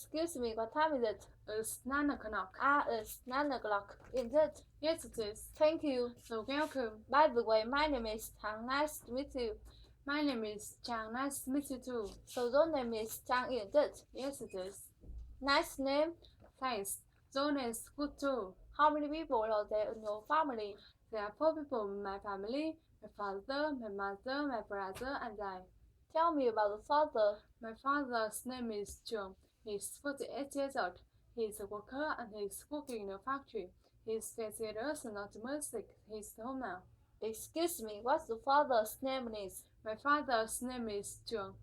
Excuse me, what time is it? It's 9 o'clock. It's 9 o'clock. Is it? Yes, it is. Thank you. So welcome. By the way, my name is Tang. Nice to meet you. My name is Chang. Nice to meet you too. So your name is Chang, is it? Yes, it is. Nice name. Thanks. Your name is good too. How many people are there in your family? There are 4 people in my family. My father, my mother, my brother, and I. Tell me about the father. My father's name is John. He's 48 years old. He's a worker and he's working in a factory. He's serious and optimistic. He's home now. Excuse me, what's the father's name is? My father's name is John.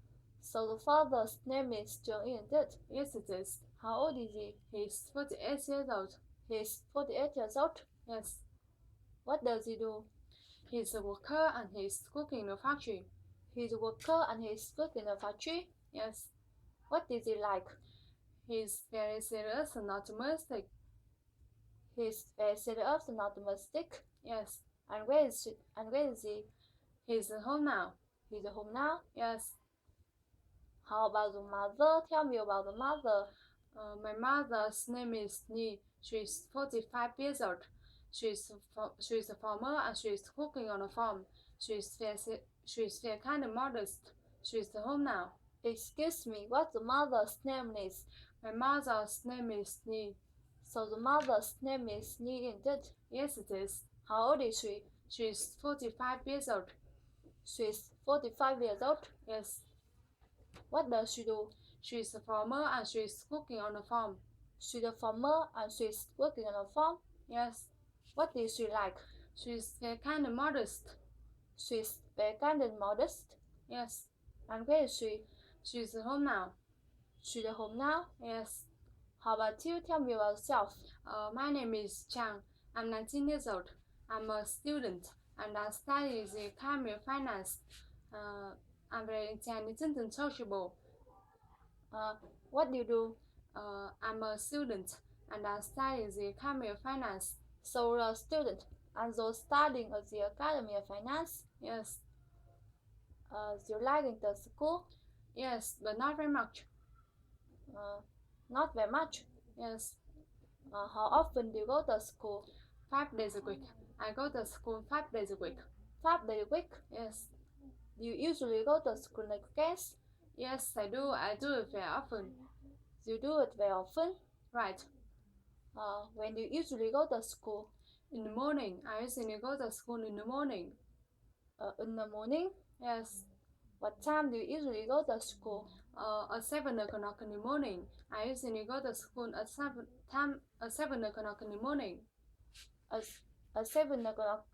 So the father's name is John, isn't it? Yes, it is. How old is he? He's 48 years old. He's 48 years old? Yes. What does he do? He's a worker and he's working in a factory. He's a worker and he's working in a factory? Yes. What is he like? He's very serious and optimistic. He's very serious and optimistic? Yes. And where is he? He's at home now. He's at home now? Yes. How about the mother? Tell me about the mother. My mother's name is Ni. She's 45 years old. She's a farmer and she's working on a farm. She's very kind and modest. She's at home now. Excuse me, what the mother's name is? My mother's name is Ni. So the mother's name is Ni, isn't it? Yes, it is. How old is she? She's 45 years old. She's 45 years old? Yes. What does she do? She's a farmer and she's working on a farm. She's a farmer and she's working on a farm? Yes. What is she like? She's very kind and modest. She's very kind and modest? Yes. And where is she? She's at home now. She's at home now? Yes. How about you? Tell me about yourself. My name is Chang. I'm 19 years old. I'm a student and I study the economy of finance. I'm very intelligent and sociable. What do you do? I'm a student and I study the economy of finance. So you're a student and you're studying at the Academy of Finance? Yes. You're liking the school? Yes, but not very much. Not very much? Yes. How often do you go to school? 5 days a week. I go to school 5 days a week. 5 days a week? Yes. Do you usually go to school like weekends? Yes, I do. I do it very often. You do it very often? Right. When do you usually go to school? In the morning. I usually go to school in the morning. In the morning? Yes. What time do you usually go to school? At 7 o'clock in the morning. I usually go to school at 7 o'clock in the morning. At 7 o'clock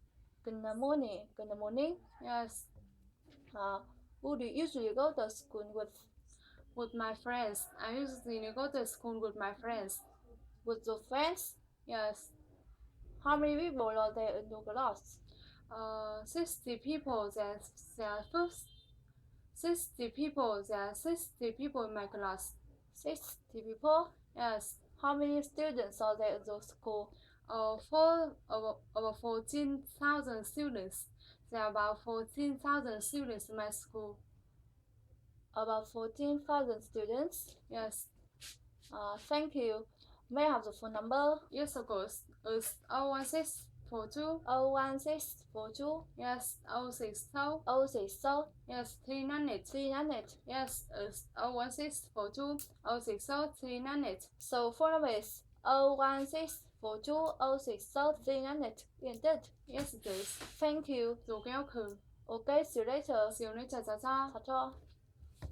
in the morning? In the morning? Yes. Who do you usually go to school with? With my friends. I usually go to school with my friends. With your friends? Yes. How many people are there in your class? 60 people. There are 60 people. There are 60 people in my class. 60 people? Yes. How many students are there in your school? Over 14,000 students. There are about 14,000 students in my school. About 14,000 students? Yes. Thank you. May I have the phone number? Yes, of course. It's 01642. 01642? Yes, 060. 060? Yes, 398. 398? Yes, it's 01642 060 398. So phone number is 01642 060 398. Isn't it? Yes, it is. Thank you. You're welcome. Okay, see you later. See you later. 早早。早早。